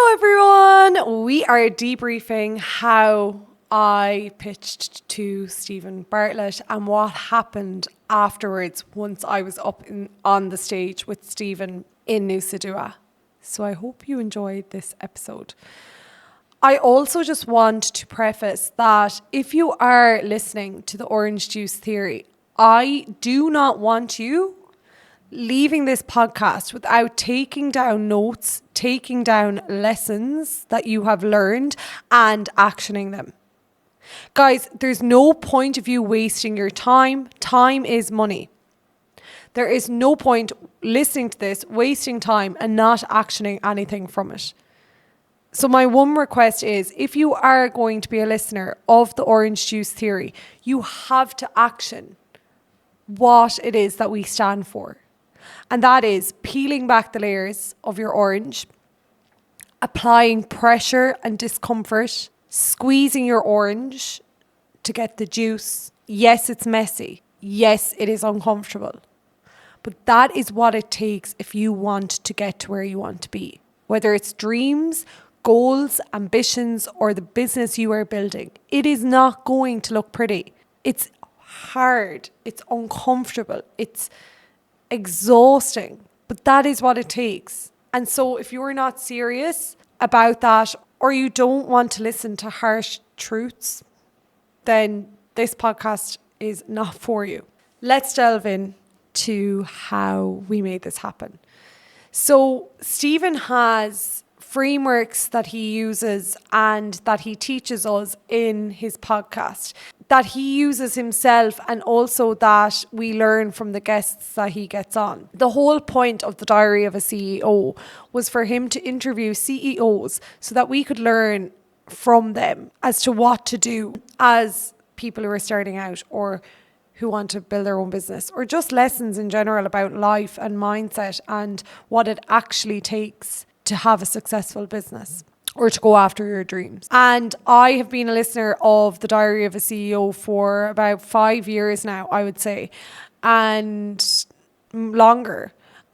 Hello everyone! We are debriefing how I pitched to Steven Bartlett and what happened afterwards once I was up on the stage with Steven in Nusa Dua. So I hope you enjoyed this episode. I also just want to preface that if you are listening to the orange juice theory, I do not want you leaving this podcast without taking down notes, taking down lessons that you have learned and actioning them. Guys, there's no point of you wasting your time. Time is money. There is no point listening to this, wasting time and not actioning anything from it. So my one request is, if you are going to be a listener of the orange juice theory, you have to action what it is that we stand for. And that is peeling back the layers of your orange, applying pressure and discomfort, squeezing your orange to get the juice. Yes, it's messy. Yes, it is uncomfortable. But that is what it takes if you want to get to where you want to be. Whether it's dreams, goals, ambitions, or the business you are building, it is not going to look pretty. It's hard. It's uncomfortable. It's exhausting, but that is what it takes. And so if you're not serious about that, or you don't want to listen to harsh truths, then this podcast is not for you. Let's delve in to how we made this happen. So Steven has frameworks that he uses and that he teaches us in his podcast, that he uses himself, and also that we learn from the guests that he gets on. The whole point of the Diary of a CEO was for him to interview CEOs so that we could learn from them as to what to do as people who are starting out or who want to build their own business, or just lessons in general about life and mindset and what it actually takes to have a successful business or to go after your dreams. And I have been a listener of the Diary of a CEO for about 5 years now, I would say, and longer.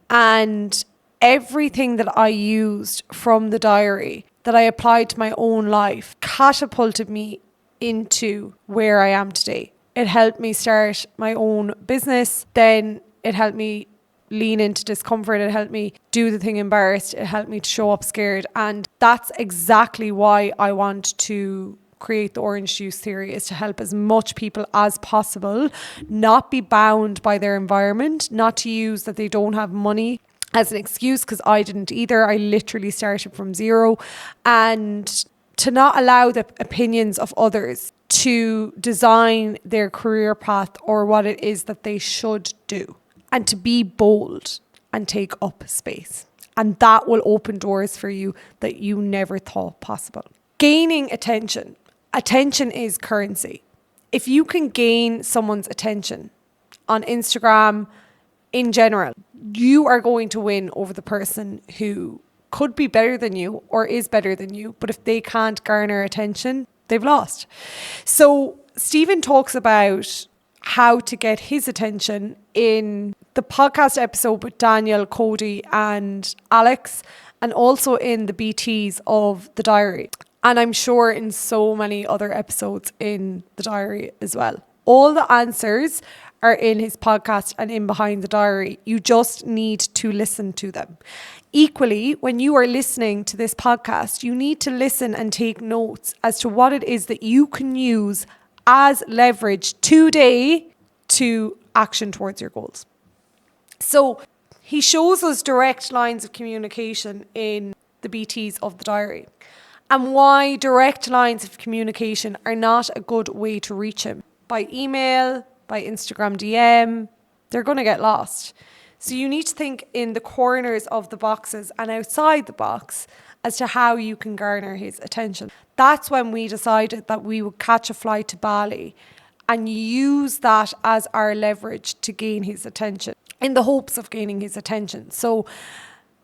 And everything that I used from the diary that I applied to my own life catapulted me into where I am today. It helped me start my own business. Then it helped me lean into discomfort. It helped me do the thing embarrassed. It helped me to show up scared. And that's exactly why I want to create the orange juice theory, is to help as much people as possible not be bound by their environment, not to use that they don't have money as an excuse, because I didn't either. I literally started from zero. And to not allow the opinions of others to design their career path or what it is that they should do. And to be bold and take up space. And that will open doors for you that you never thought possible. Gaining attention. Attention is currency. If you can gain someone's attention on Instagram in general, you are going to win over the person who could be better than you or is better than you. But if they can't garner attention, they've lost. So Steven talks about how to get his attention in the podcast episode with Daniel, Cody and Alex, and also in the BTs of the diary. And I'm sure in so many other episodes in the diary as well. All the answers are in his podcast and in Behind the Diary. You just need to listen to them. Equally, when you are listening to this podcast, you need to listen and take notes as to what it is that you can use as leverage today to action towards your goals. So he shows us direct lines of communication in the BTs of the diary, and why direct lines of communication are not a good way to reach him. By email, by Instagram DM, they're going to get lost. So you need to think in the corners of the boxes and outside the box as to how you can garner his attention. That's when we decided that we would catch a flight to Bali and use that as our leverage to gain his attention, in the hopes of gaining his attention. So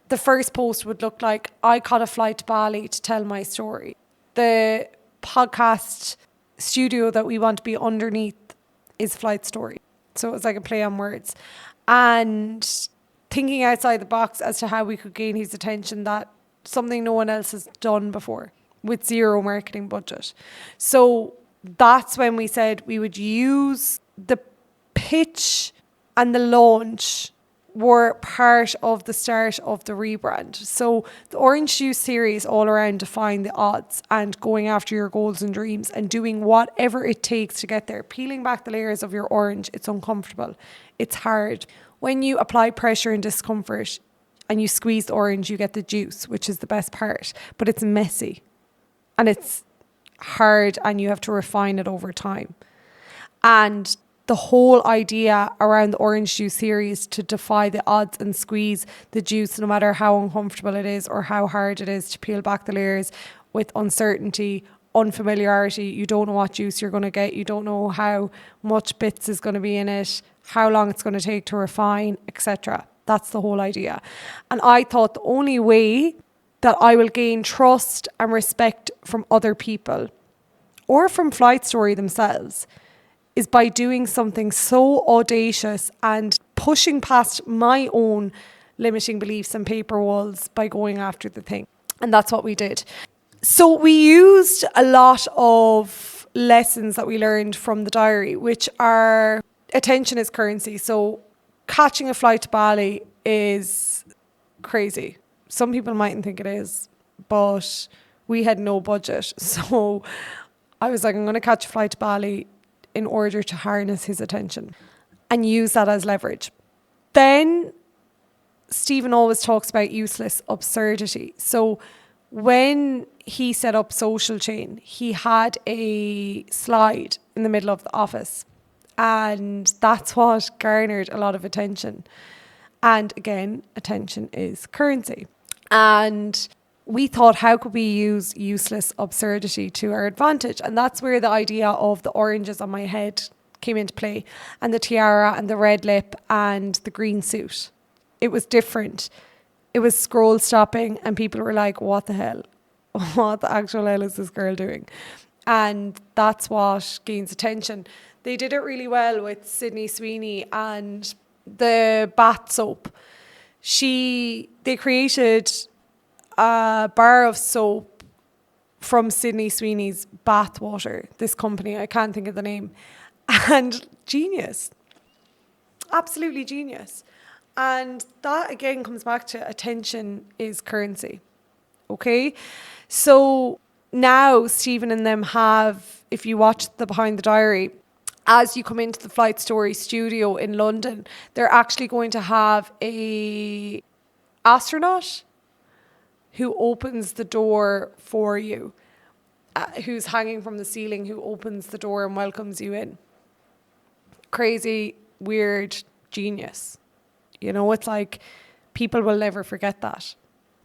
the first post would look like, I caught a flight to Bali to tell my story. The podcast studio that we want to be underneath is Flight Story. So it's like a play on words. And thinking outside the box as to how we could gain his attention, that something no one else has done before with zero marketing budget. So that's when we said we would use the pitch and the launch were part of the start of the rebrand. So the Orange Juice series all around defying the odds and going after your goals and dreams and doing whatever it takes to get there. Peeling back the layers of your orange, it's uncomfortable. It's hard. When you apply pressure and discomfort and you squeeze the orange, you get the juice, which is the best part. But it's messy and it's hard and you have to refine it over time. And the whole idea around the Orange Juice series to defy the odds and squeeze the juice, no matter how uncomfortable it is or how hard it is to peel back the layers with uncertainty, unfamiliarity. You don't know what juice you're going to get. You don't know how much bits is going to be in it, how long it's going to take to refine, etc. That's the whole idea. And I thought the only way that I will gain trust and respect from other people or from Flight Story themselves is by doing something so audacious and pushing past my own limiting beliefs and paper walls by going after the thing. And that's what we did. So we used a lot of lessons that we learned from the diary, which are attention is currency. So catching a flight to Bali is crazy. Some people mightn't think it is, but we had no budget. So I was like, I'm going to catch a flight to Bali in order to harness his attention and use that as leverage. Then Steven always talks about useless absurdity. So when he set up Social Chain, he had a slide in the middle of the office, and that's what garnered a lot of attention. And again, attention is currency. And we thought, how could we use useless absurdity to our advantage? And that's where the idea of the oranges on my head came into play, and the tiara and the red lip and the green suit. It was different. It was scroll stopping, and people were like, what the hell? What the actual hell is this girl doing? And that's what gains attention. They did it really well with Sydney Sweeney and the bath soap. They created a bar of soap from Sydney Sweeney's bath water, this company, I can't think of the name, and genius, absolutely genius. And that again comes back to attention is currency. Okay, so now Steven and them have, if you watch the Behind the Diary, as you come into the Flight Story studio in London, they're actually going to have a astronaut who opens the door for you, who's hanging from the ceiling, who opens the door and welcomes you in. Crazy, weird, genius. You know, it's like people will never forget that.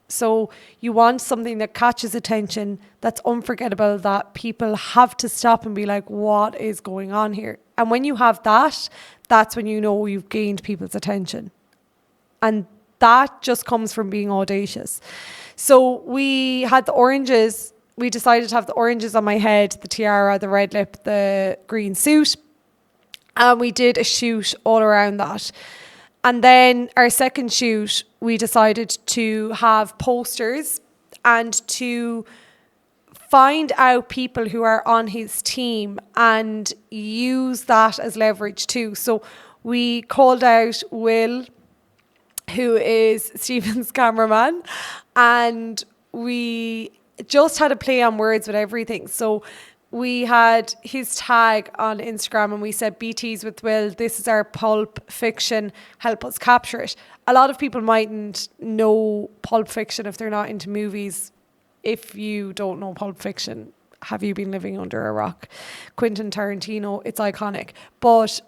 So you want something that catches attention, that's unforgettable, that people have to stop and be like, what is going on here? And when you have that, that's when you know you've gained people's attention. And that just comes from being audacious. So we had the oranges. We decided to have the oranges on my head, the tiara, the red lip, the green suit. And we did a shoot all around that. And then our second shoot, we decided to have posters and to find out people who are on his team and use that as leverage too. So we called out Will, who is Steven's cameraman, and we just had a play on words with everything. So we had his tag on Instagram and we said, BT's with Will, this is our pulp fiction, help us capture it. A lot of people mightn't know Pulp Fiction if they're not into movies. If you don't know Pulp Fiction, have you been living under a rock? Quentin Tarantino, it's iconic. But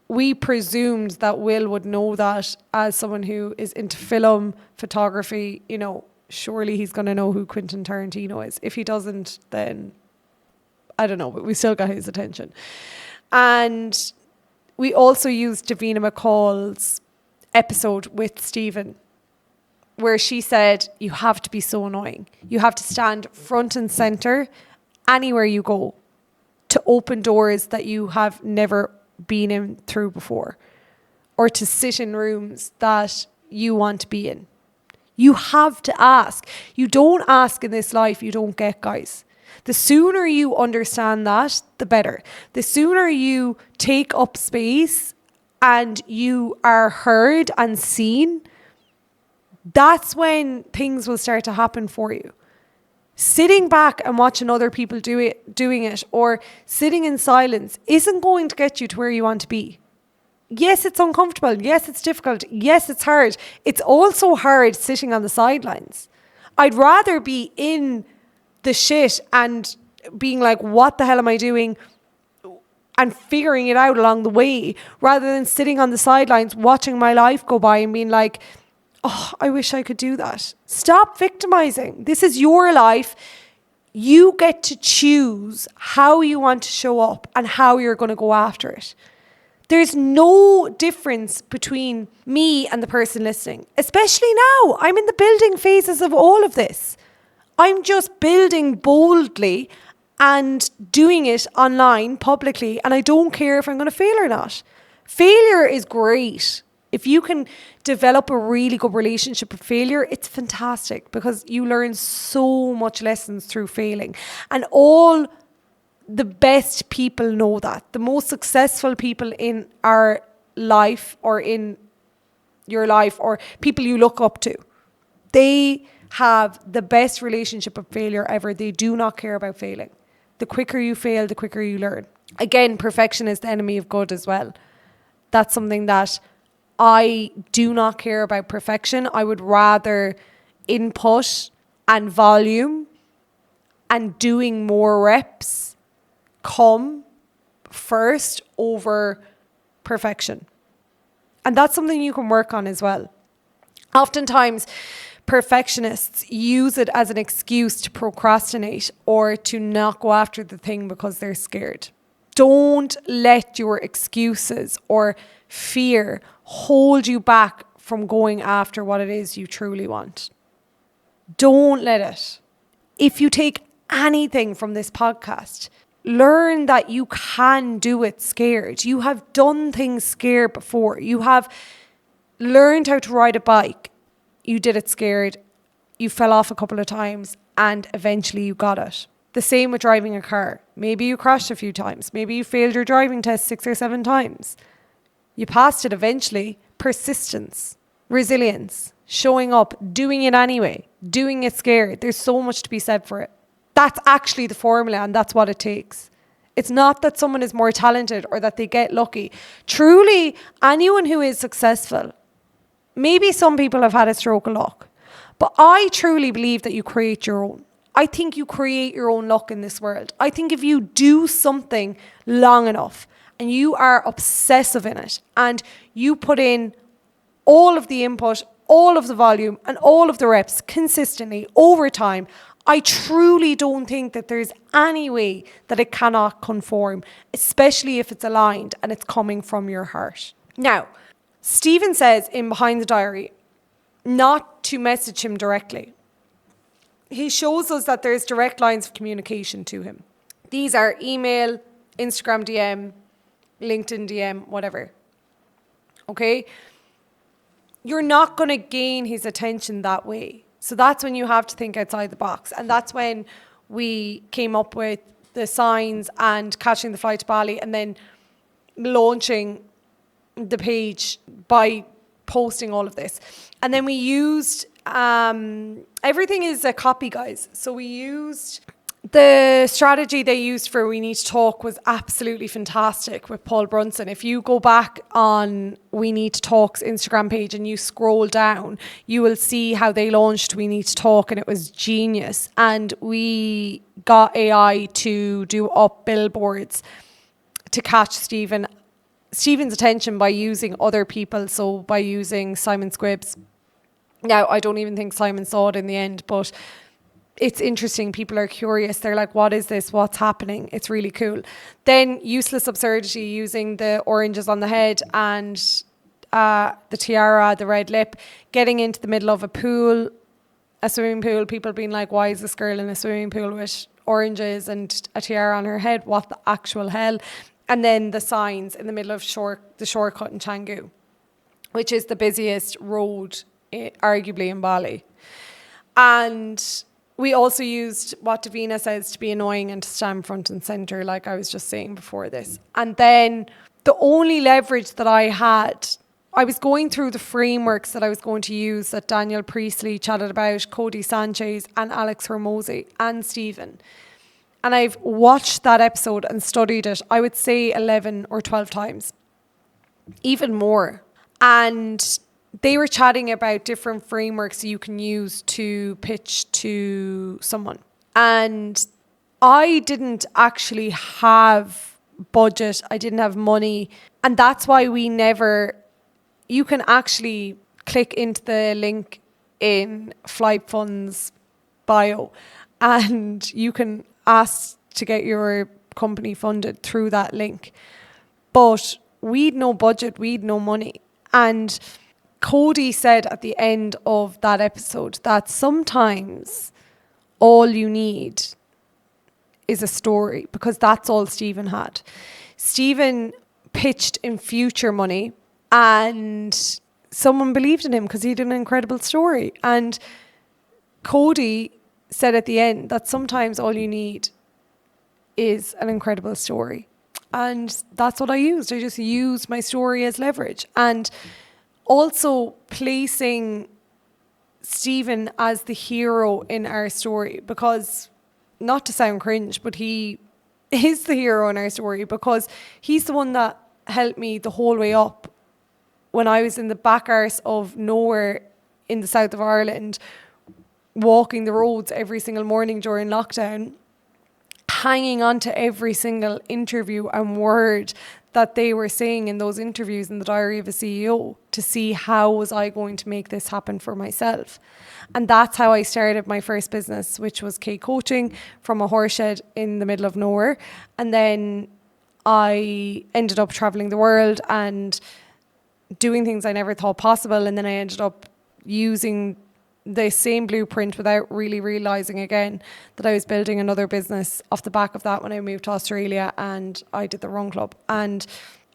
we presumed that Will would know that as someone who is into film, photography, you know, surely he's going to know who Quentin Tarantino is. If he doesn't, then I don't know, but we still got his attention. And we also used Davina McCall's episode with Steven, where she said, you have to be so annoying. You have to stand front and centre anywhere you go to open doors that you have never been in through before, or to sit in rooms that you want to be in. You have to ask. You don't ask in this life, you don't get, guys. The sooner you understand that, the better. The sooner you take up space and you are heard and seen, that's when things will start to happen for you. Sitting back and watching other people doing it, or sitting in silence isn't going to get you to where you want to be. Yes, it's uncomfortable. Yes, it's difficult. Yes, it's hard. It's also hard sitting on the sidelines. I'd rather be in the shit and being like, what the hell am I doing? And figuring it out along the way, rather than sitting on the sidelines, watching my life go by and being like, oh, I wish I could do that. Stop victimizing. This is your life. You get to choose how you want to show up and how you're going to go after it. There's no difference between me and the person listening, especially now. I'm in the building phases of all of this. I'm just building boldly and doing it online, publicly, and I don't care if I'm going to fail or not. Failure is great. If you can develop a really good relationship with failure, it's fantastic because you learn so much lessons through failing. And all the best people know that. The most successful people in our life or in your life or people you look up to, they have the best relationship with failure ever. They do not care about failing. The quicker you fail, the quicker you learn. Again, perfection is the enemy of good as well. That's something that I do not care about perfection. I would rather input and volume and doing more reps come first over perfection. And that's something you can work on as well. Oftentimes, perfectionists use it as an excuse to procrastinate or to not go after the thing because they're scared. Don't let your excuses or fear hold you back from going after what it is you truly want. Don't let it. If you take anything from this podcast, learn that you can do it scared. You have done things scared before. You have learned how to ride a bike. You did it scared. You fell off a couple of times and eventually you got it. The same with driving a car. Maybe you crashed a few times. Maybe you failed your driving test 6 or 7 times. You passed it eventually. Persistence, resilience, showing up, doing it anyway, doing it scared. There's so much to be said for it. That's actually the formula and that's what it takes. It's not that someone is more talented or that they get lucky. Truly, anyone who is successful, maybe some people have had a stroke of luck, but I truly believe that you create your own. I think you create your own luck in this world. I think if you do something long enough and you are obsessive in it and you put in all of the input, all of the volume and all of the reps consistently over time, I truly don't think that there's any way that it cannot conform, especially if it's aligned and it's coming from your heart. Now, Steven says in Behind the Diary not to message him directly. He shows us that there's direct lines of communication to him. These are email, Instagram DM, LinkedIn DM, whatever. Okay? You're not going to gain his attention that way. So that's when you have to think outside the box. And that's when we came up with the signs and catching the flight to Bali and then launching the page by posting all of this. And then we used, everything is a copy, guys. So we used the strategy they used for We Need to Talk was absolutely fantastic with Paul Brunson. If you go back on We Need to Talk's Instagram page and you scroll down, you will see how they launched We Need to Talk and it was genius. And we got AI to do up billboards to catch Steven's attention by using other people. So by using Simon Squibbs. Now, I don't even think Simon saw it in the end, but it's interesting. People are curious. They're like, what is this? What's happening? It's really cool. Then Useless Absurdity, using the oranges on the head and the tiara, the red lip, getting into the middle of a pool, a swimming pool. People being like, why is this girl in a swimming pool with oranges and a tiara on her head? What the actual hell? And then the signs in the middle of the shortcut in Canggu, which is the busiest road arguably in Bali. And we also used what Davina says to be annoying and to stand front and centre, like I was just saying before this. And then the only leverage that I had, I was going through the frameworks that I was going to use that Daniel Priestley chatted about, Cody Sanchez and Alex Hormozy and Stephen. And I've watched that episode and studied it, I would say 11 or 12 times, even more. And they were chatting about different frameworks you can use to pitch to someone. And I didn't actually have budget. I didn't have money. And that's why you can actually click into the link in Flight Fund's bio and you can ask to get your company funded through that link. But we'd no budget, we'd no money. And Cody said at the end of that episode that sometimes all you need is a story, because that's all Stephen had. Stephen pitched in future money and someone believed in him because he had an incredible story. And Cody said at the end that sometimes all you need is an incredible story. And that's what I used. I just used my story as leverage. And also placing Stephen as the hero in our story, because, not to sound cringe, but he is the hero in our story because he's the one that helped me the whole way up when I was in the back arse of nowhere in the south of Ireland, walking the roads every single morning during lockdown, hanging on to every single interview and word that they were saying in those interviews in the Diary of a CEO to see how was I going to make this happen for myself. And that's how I started my first business, which was K Coaching, from a horse shed in the middle of nowhere. And then I ended up traveling the world and doing things I never thought possible. And then I ended up using the same blueprint without really realising again that I was building another business off the back of that when I moved to Australia, and I did the wrong club. And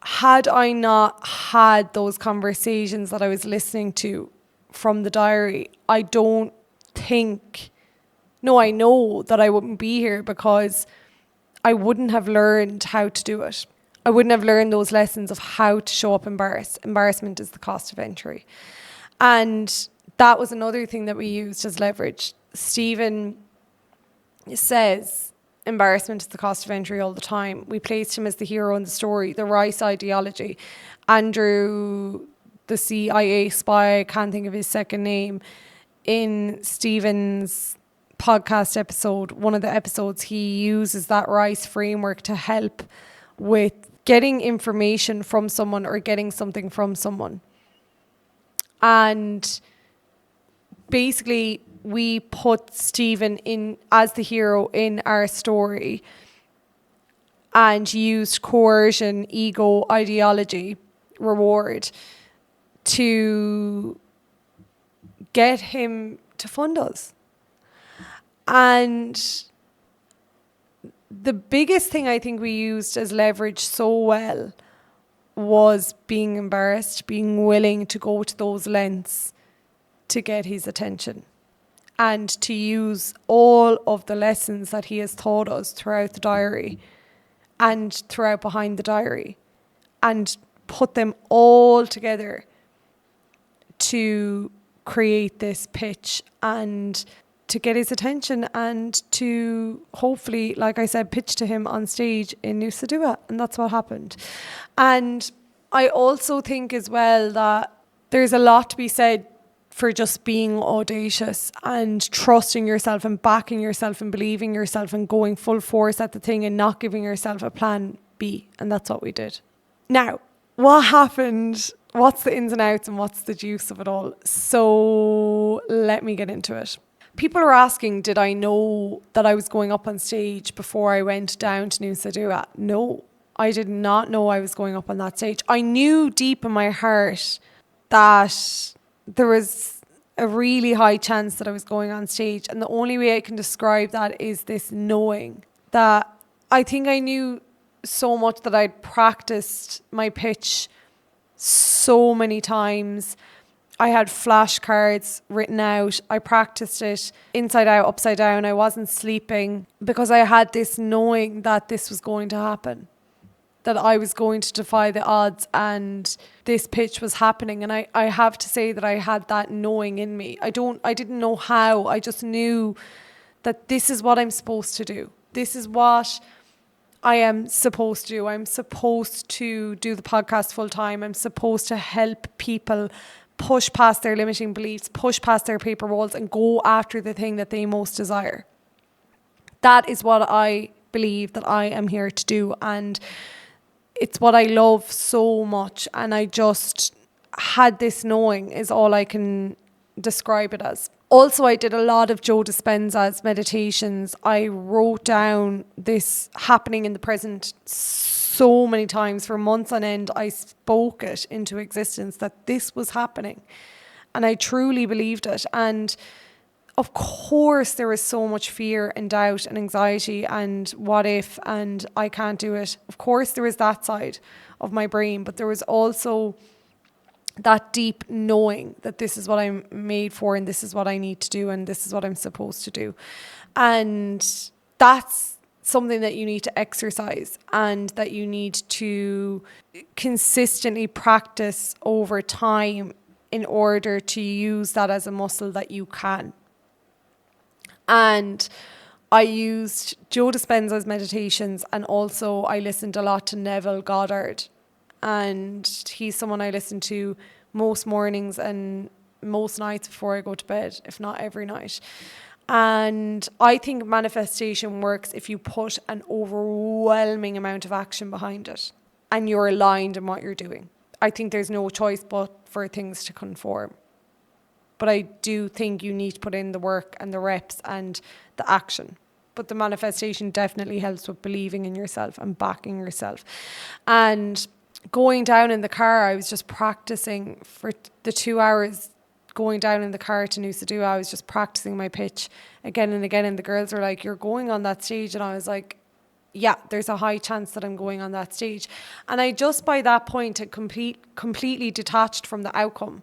had I not had those conversations that I was listening to from the diary, I know that I wouldn't be here, because I wouldn't have learned how to do it. I wouldn't have learned those lessons of how to show up embarrassed. Embarrassment is the cost of entry. And that was another thing that we used as leverage. Stephen says embarrassment is the cost of entry all the time. We placed him as the hero in the story, the R.I.C.E ideology. Andrew, the CIA spy, I can't think of his second name, in Stephen's podcast episode, one of the episodes, he uses that R.I.C.E framework to help with getting information from someone or getting something from someone. And basically, we put Stephen in as the hero in our story and used coercion, ego, ideology, reward to get him to fund us. And the biggest thing I think we used as leverage so well was being embarrassed, being willing to go to those lengths to get his attention and to use all of the lessons that he has taught us throughout the diary and throughout behind the diary and put them all together to create this pitch and to get his attention and to hopefully, like I said, pitch to him on stage in Nusa Dua. And that's what happened. And I also think as well that there's a lot to be said for just being audacious and trusting yourself and backing yourself and believing yourself and going full force at the thing and not giving yourself a plan B. And that's what we did. Now, what happened? What's the ins and outs and what's the juice of it all? So let me get into it. People are asking, did I know that I was going up on stage before I went down to Nusa Dua? No, I did not know I was going up on that stage. I knew deep in my heart that there was a really high chance that I was going on stage. And the only way I can describe that is this knowing that I think I knew so much that I'd practiced my pitch so many times. I had flashcards written out. I practiced it inside out, upside down. I wasn't sleeping because I had this knowing that this was going to happen, that I was going to defy the odds and this pitch was happening. And I have to say that I had that knowing in me. I didn't know how. I just knew that this is what I'm supposed to do. This is what I am supposed to do. I'm supposed to do the podcast full time. I'm supposed to help people push past their limiting beliefs, push past their paper walls and go after the thing that they most desire. That is what I believe that I am here to do. And it's what I love so much. And I just had this knowing is all I can describe it as. Also, I did a lot of Joe Dispenza's meditations. I wrote down this happening in the present so many times for months on end. I spoke it into existence that this was happening. And I truly believed it. And of course, there was so much fear and doubt and anxiety and what if and I can't do it. Of course, there was that side of my brain, but there was also that deep knowing that this is what I'm made for and this is what I need to do and this is what I'm supposed to do. And that's something that you need to exercise and that you need to consistently practice over time in order to use that as a muscle that you can. And I used Joe Dispenza's meditations, and also I listened a lot to Neville Goddard. And he's someone I listen to most mornings and most nights before I go to bed, if not every night. And I think manifestation works if you put an overwhelming amount of action behind it and you're aligned in what you're doing. I think there's no choice but for things to conform. But I do think you need to put in the work and the reps and the action. But the manifestation definitely helps with believing in yourself and backing yourself. And going down in the car, I was just practicing for the 2 hours going down in the car to Nusa Dua. I was just practicing my pitch again and again. And the girls were like, you're going on that stage. And I was like, yeah, there's a high chance that I'm going on that stage. And I just by that point had completely detached from the outcome.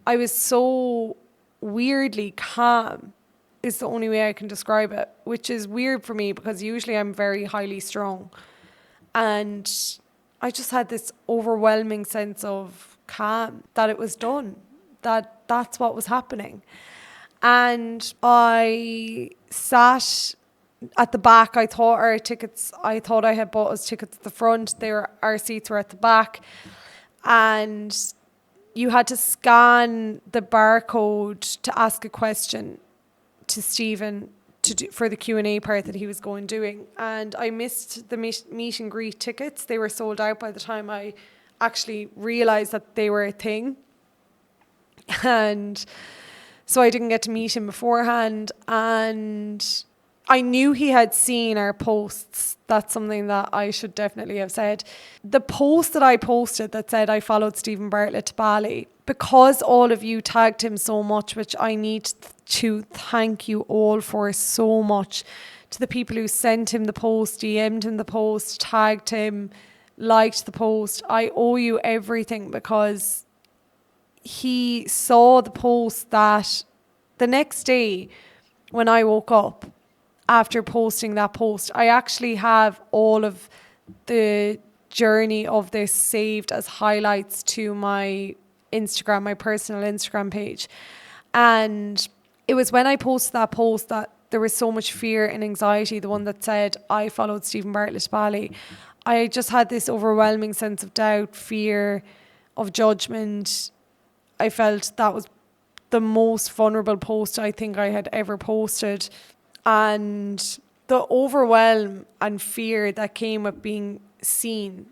I was so weirdly calm is the only way I can describe it, which is weird for me because usually I'm very highly strung. And I just had this overwhelming sense of calm that it was done, that's what was happening. And I sat at the back. I thought I had bought us tickets at the front. Our seats were at the back. And you had to scan the barcode to ask a question to Steven for the Q&A part that he was doing. And I missed the meet and greet tickets. They were sold out by the time I actually realised that they were a thing. And so I didn't get to meet him beforehand. And I knew he had seen our posts. That's something that I should definitely have said. The post that I posted that said I followed Steven Bartlett to Bali, because all of you tagged him so much, which I need to thank you all for so much, to the people who sent him the post, DM'd him the post, tagged him, liked the post. I owe you everything, because he saw the post that the next day when I woke up after posting that post, I actually have all of the journey of this saved as highlights to my Instagram, my personal Instagram page. And it was when I posted that post that there was so much fear and anxiety, the one that said I followed Steven Bartlett to Bali. I just had this overwhelming sense of doubt, fear, of judgment. I felt that was the most vulnerable post I think I had ever posted. And the overwhelm and fear that came with being seen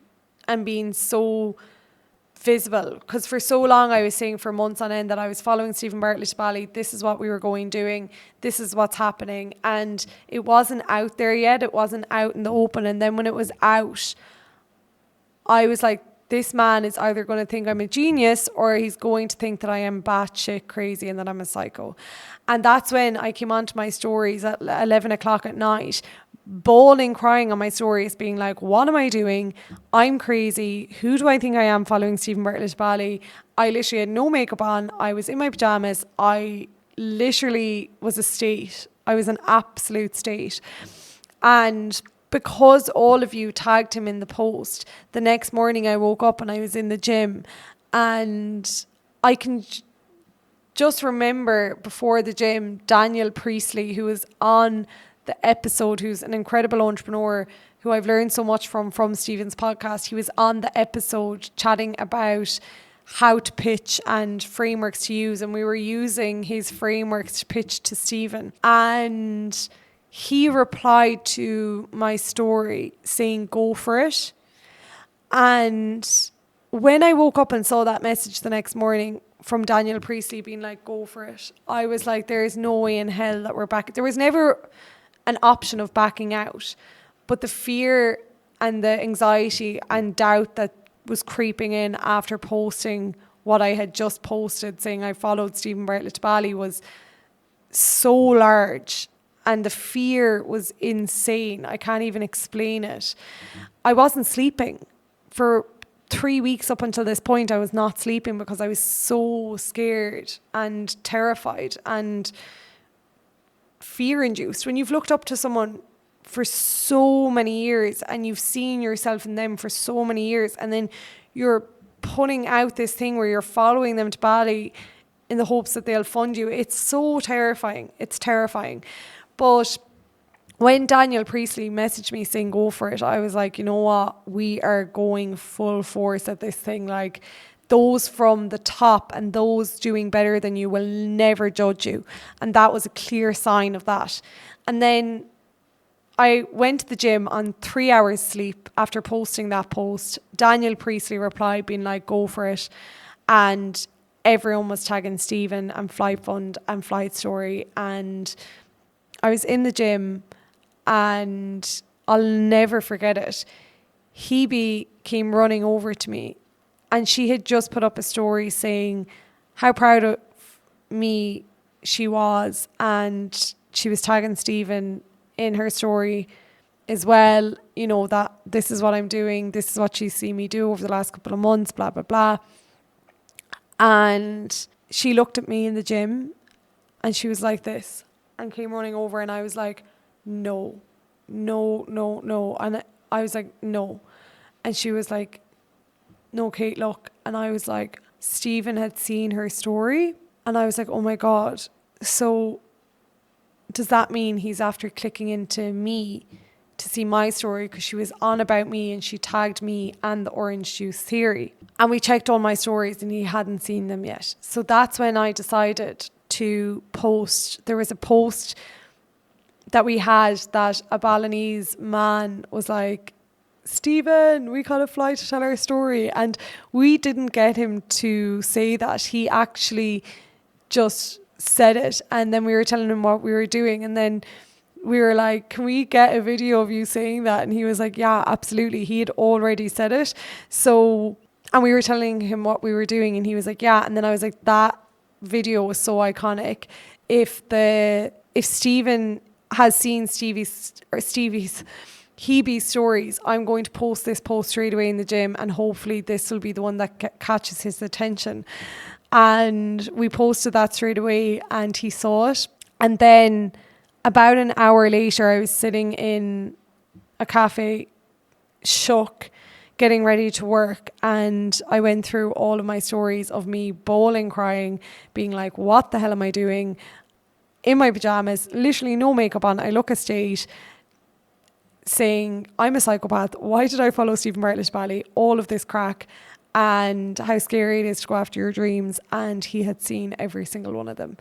and being so visible, because for so long I was saying for months on end that I was following Steven Bartlett to Bali, this is what we were doing, this is what's happening, and it wasn't out there yet, it wasn't out in the open. And then when it was out, I was like, this man is either going to think I'm a genius or he's going to think that I am batshit crazy and that I'm a psycho. And that's when I came onto my stories at 11 o'clock at night, bawling, crying on my stories, being like, what am I doing? I'm crazy. Who do I think I am following Steven Bartlett to Bali? I literally had no makeup on. I was in my pajamas. I literally was a state. I was an absolute state. And because all of you tagged him in the post, the next morning I woke up and I was in the gym, and I can just remember before the gym, Daniel Priestley, who was on the episode, who's an incredible entrepreneur who I've learned so much from Steven's podcast. He was on the episode chatting about how to pitch and frameworks to use, and we were using his frameworks to pitch to Steven. And he replied to my story saying, go for it. And when I woke up and saw that message the next morning from Daniel Priestley being like, go for it, I was like, there is no way in hell that we're back. There was never an option of backing out. But the fear and the anxiety and doubt that was creeping in after posting what I had just posted, saying I followed Steven Bartlett to Bali, was so large. And the fear was insane. I can't even explain it. I wasn't sleeping for 3 weeks up until this point. I was not sleeping because I was so scared and terrified and fear-induced. When you've looked up to someone for so many years and you've seen yourself in them for so many years, and then you're putting out this thing where you're following them to Bali in the hopes that they'll fund you, it's so terrifying. It's terrifying. But when Daniel Priestley messaged me saying go for it, I was like, you know what? We are going full force at this thing. Like, those from the top and those doing better than you will never judge you. And that was a clear sign of that. And then I went to the gym on 3 hours sleep after posting that post. Daniel Priestley replied being like, go for it. And everyone was tagging Steven and Flight Fund and Flight Story. And I was in the gym, and I'll never forget it. Hebe came running over to me, and she had just put up a story saying how proud of me she was, and she was tagging Steven in her story as well, you know, that this is what I'm doing, this is what she's seen me do over the last couple of months, blah, blah, blah. And she looked at me in the gym and she was like this and came running over, and I was like, no. And I was like, no. And she was like, no, Kate, look. And I was like, Steven had seen her story. And I was like, oh my God. So does that mean he's after clicking into me to see my story? Because she was on about me and she tagged me and the orange juice theory. And we checked all my stories and he hadn't seen them yet. So that's when I decided to post. There was a post that we had that a Balinese man was like, Steven, we gotta fly to tell our story. And we didn't get him to say that. He actually just said it. And then we were telling him what we were doing. And then we were like, can we get a video of you saying that? And he was like, yeah, absolutely. He had already said it. So, and we were telling him what we were doing. And he was like, yeah. And then I was like, that video was so iconic. If Steven has seen Hebe's stories, I'm going to post this post straight away in the gym, and hopefully this will be the one that catches his attention. And we posted that straight away and he saw it. And then about an hour later, I was sitting in a cafe, shook, getting ready to work, and I went through all of my stories of me bawling, crying, being like, what the hell am I doing? In my pajamas, literally no makeup on, I look a state, saying, I'm a psychopath. Why did I follow Steven Bartlett to Bali? All of this crack, and how scary it is to go after your dreams. And he had seen every single one of them.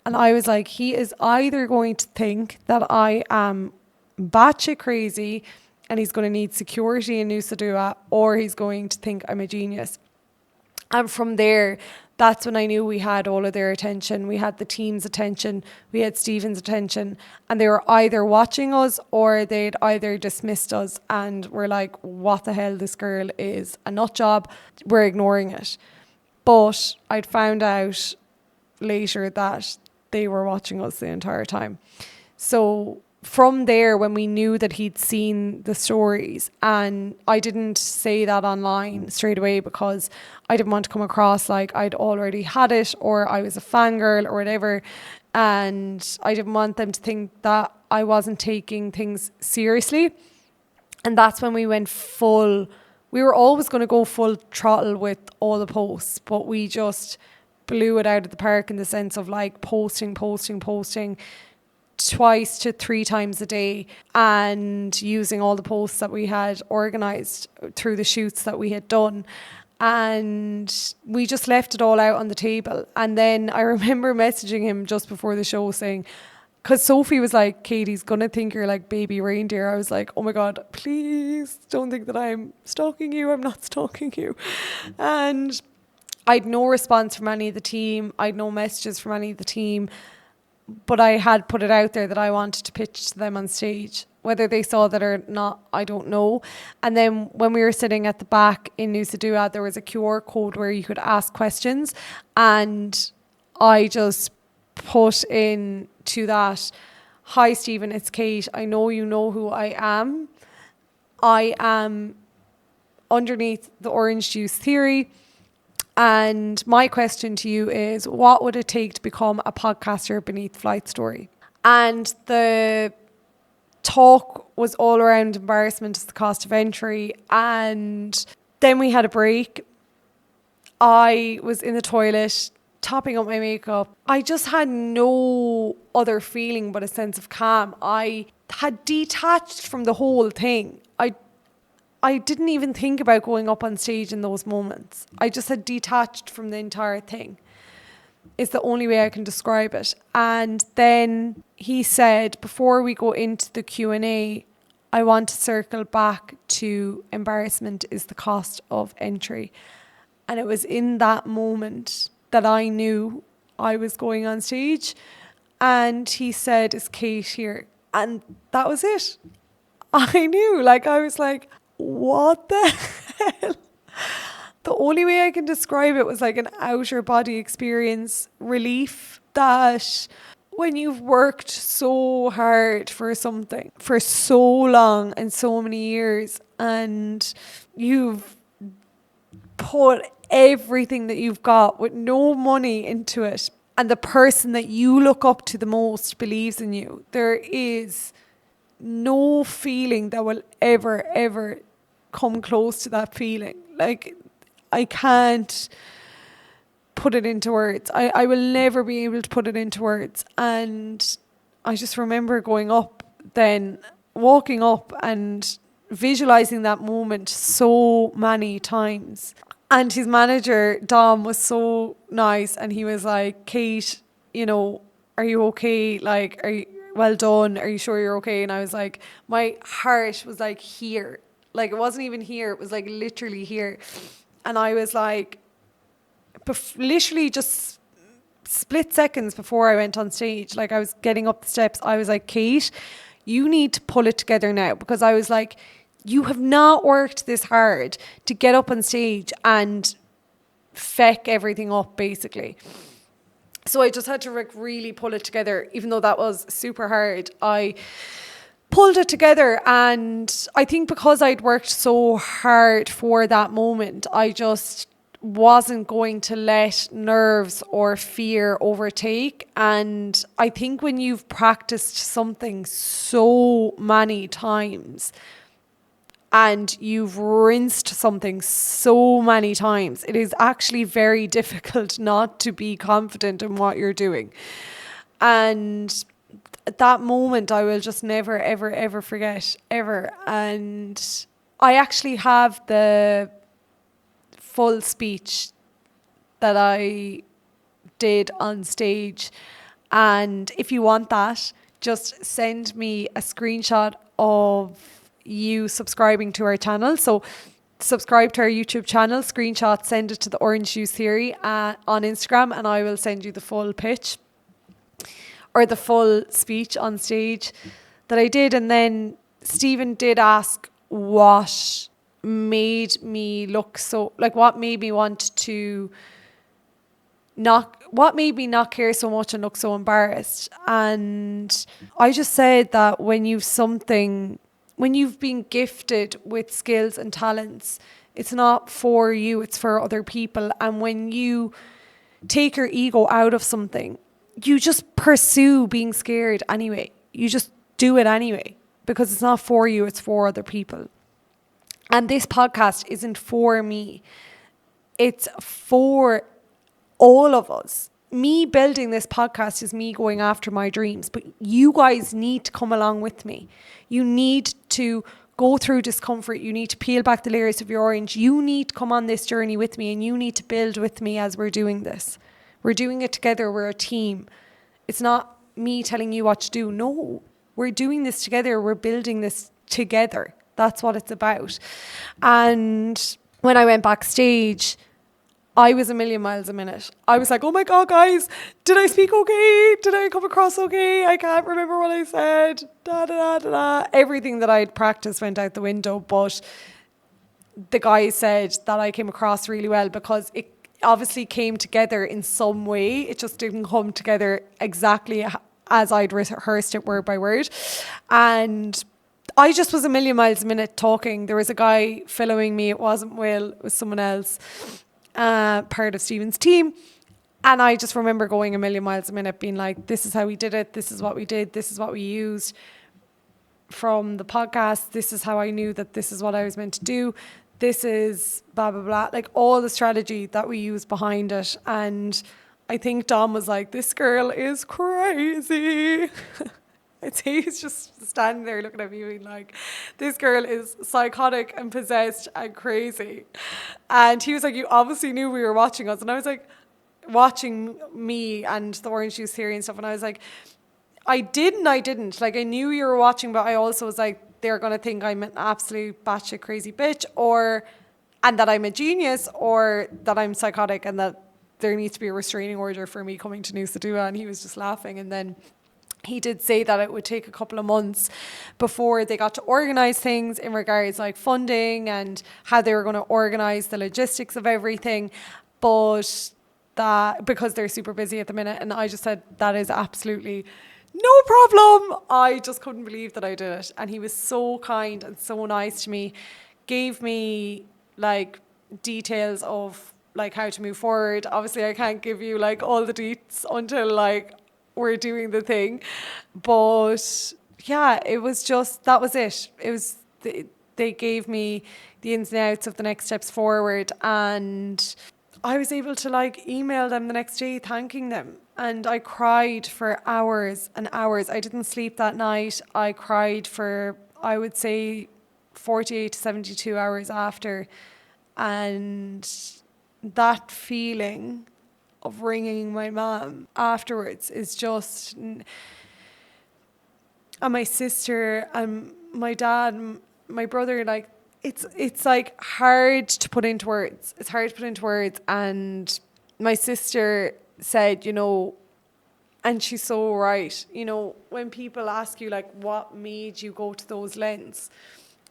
And I was like, he is either going to think that I am batshit crazy and he's going to need security in Nusa Dua, or he's going to think I'm a genius. And from there, that's when I knew we had all of their attention. We had the team's attention, we had Steven's attention, and they were either watching us or they'd either dismissed us and were like, what the hell, this girl is a nut job, we're ignoring it. But I'd found out later that they were watching us the entire time. So from there, when we knew that he'd seen the stories, and I didn't say that online straight away because I didn't want to come across like I'd already had it or I was a fangirl or whatever. And I didn't want them to think that I wasn't taking things seriously. And that's when we went full. We were always going to go full throttle with all the posts, but we just blew it out of the park in the sense of like posting twice to 3 times a day, and using all the posts that we had organised through the shoots that we had done. And we just left it all out on the table. And then I remember messaging him just before the show saying, because Sophie was like, Katie's going to think you're like baby reindeer. I was like, oh my God, please don't think that I'm stalking you. I'm not stalking you. And I'd no response from any of the team. I'd no messages from any of the team. But I had put it out there that I wanted to pitch to them on stage. Whether they saw that or not, I don't know. And then when we were sitting at the back in Nusa Dua, there was a QR code where you could ask questions. And I just put in to that, hi Stephen, it's Kate. I know you know who I am. I am underneath the orange juice theory. And my question to you is, what would it take to become a podcaster beneath Flight Story? And the talk was all around embarrassment as the cost of entry. And then we had a break. I was in the toilet topping up my makeup. I just had no other feeling but a sense of calm. I had detached from the whole thing. I didn't even think about going up on stage in those moments. I just had detached from the entire thing. It's the only way I can describe it. And then he said, before we go into the Q&A, I want to circle back to embarrassment is the cost of entry. And it was in that moment that I knew I was going on stage. And he said, is Kate here? And that was it. I knew, like, I was like, what the hell? The only way I can describe it was like an outer body experience, relief, that when you've worked so hard for something for so long and so many years, and you've put everything that you've got with no money into it, and the person that you look up to the most believes in you, there is no feeling that will ever come close to that feeling. Like, I can't put it into words. I will never be able to put it into words. And I just remember going up, then walking up and visualizing that moment so many times. And his manager, Dom, was so nice. And he was like, Kate, you know, are you okay? Like, are you, well done. Are you sure you're okay? And I was like, my heart was like here. Like, it wasn't even here. It was like literally here. And I was like, literally just split seconds before I went on stage, like I was getting up the steps, I was like, Kate, you need to pull it together now. Because I was like, you have not worked this hard to get up on stage and feck everything up, basically. So I just had to really pull it together, even though that was super hard. I pulled it together, and I think because I'd worked so hard for that moment, I just wasn't going to let nerves or fear overtake. And I think when you've practiced something so many times and you've rinsed something so many times, it is actually very difficult not to be confident in what you're doing. And that moment I will just never, ever forget, ever. And I actually have the full speech that I did on stage. And if you want that, just send me a screenshot of you subscribing to our channel. So subscribe to our YouTube channel, screenshot, send it to the Orange Juice Theory on Instagram, and I will send you the full pitch or the full speech on stage that I did. And then Steven did ask what made me look so, like, what made me want to what made me not care so much and look so embarrassed. And I just said that when you've been gifted with skills and talents, it's not for you, it's for other people. And when you take your ego out of something, you just pursue being scared anyway. You just do it anyway, because it's not for you, it's for other people. And this podcast isn't for me. It's for all of us. Me building this podcast is me going after my dreams, but you guys need to come along with me. You need to go through discomfort. You need to peel back the layers of your orange. You need to come on this journey with me, and you need to build with me as we're doing this. We're doing it together. We're a team. It's not me telling you what to do. No, we're doing this together. We're building this together. That's what it's about. And when I went backstage, I was a million miles a minute. I was like, oh my God, guys, did I speak okay? Did I come across okay? I can't remember what I said. Da, da, da, da, da. Everything that I'd practiced went out the window, but the guys said that I came across really well, because it obviously came together in some way. It just didn't come together exactly as I'd rehearsed it word by word. And I just was a million miles a minute talking. There was a guy following me. It wasn't Will, it was someone else. Part of Steven's team, and I just remember going a million miles a minute, being like, this is how we did it, this is what we did, this is what we used from the podcast, this is how I knew that this is what I was meant to do, this is blah blah blah, like all the strategy that we used behind it. And I think Dom was like, this girl is crazy. He's just standing there looking at me being like, this girl is psychotic and possessed and crazy. And he was like, you obviously knew we were watching us. And I was like, watching me and the orange juice theory and stuff. And I was like, I didn't. Like, I knew you were watching, but I also was like, they're going to think I'm an absolute batshit crazy bitch, and that I'm a genius, or that I'm psychotic, and that there needs to be a restraining order for me coming to Nusa Dua. And he was just laughing. And then he did say that it would take a couple of months before they got to organise things in regards like funding and how they were going to organise the logistics of everything. But that, because they're super busy at the minute, and I just said, that is absolutely no problem. I just couldn't believe that I did it. And he was so kind and so nice to me, gave me like details of like how to move forward. Obviously I can't give you like all the deets until like we're doing the thing, but yeah, it was just, that was it. It was, they gave me the ins and outs of the next steps forward, and I was able to like email them the next day thanking them. And I cried for hours and hours. I didn't sleep that night. I cried for, I would say, 48 to 72 hours after. And that feeling of ringing my mom afterwards is just, and my sister and my dad and my brother, like, it's like hard to put into words. It's hard to put into words. And my sister said, you know, and she's so right, you know, when people ask you like, what made you go to those lengths?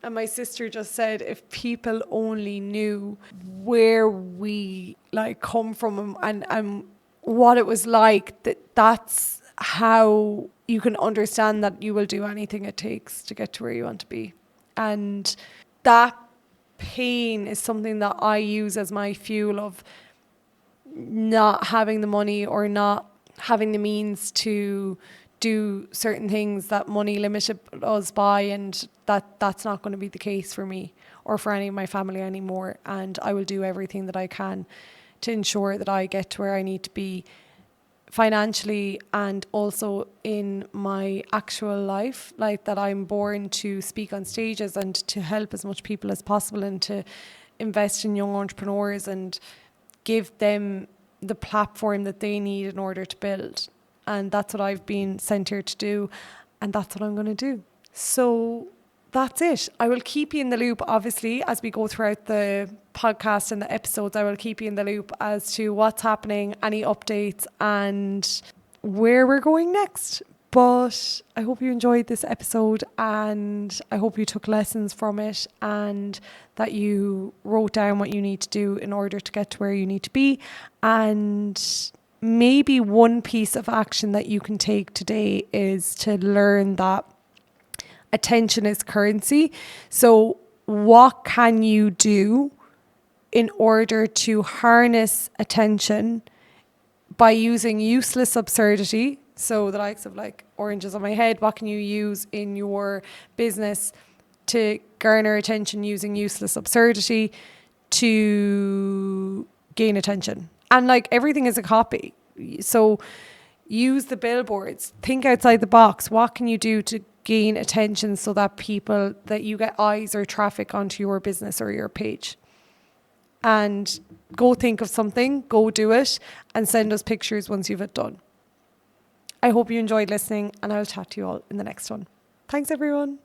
And my sister just said, if people only knew where we like come from and what it was like, that's how you can understand that you will do anything it takes to get to where you want to be. And that pain is something that I use as my fuel of not having the money or not having the means to do certain things that money limited us by, and that's not going to be the case for me or for any of my family anymore. And I will do everything that I can to ensure that I get to where I need to be financially and also in my actual life, like that I'm born to speak on stages and to help as much people as possible and to invest in young entrepreneurs and give them the platform that they need in order to build. And that's what I've been sent here to do, and that's what I'm going to do. So that's it. I will keep you in the loop, obviously, as we go throughout the podcast and the episodes. I will keep you in the loop as to what's happening, any updates, and where we're going next. But I hope you enjoyed this episode, and I hope you took lessons from it, and that you wrote down what you need to do in order to get to where you need to be. And maybe one piece of action that you can take today is to learn that attention is currency. So what can you do in order to harness attention by using useless absurdity? So the likes of like oranges on my head, what can you use in your business to garner attention using useless absurdity to gain attention? And like everything is a copy. So use the billboards, think outside the box. What can you do to gain attention so that you get eyes or traffic onto your business or your page? And go think of something, go do it, and send us pictures once you've it done. I hope you enjoyed listening, and I'll chat to you all in the next one. Thanks, everyone.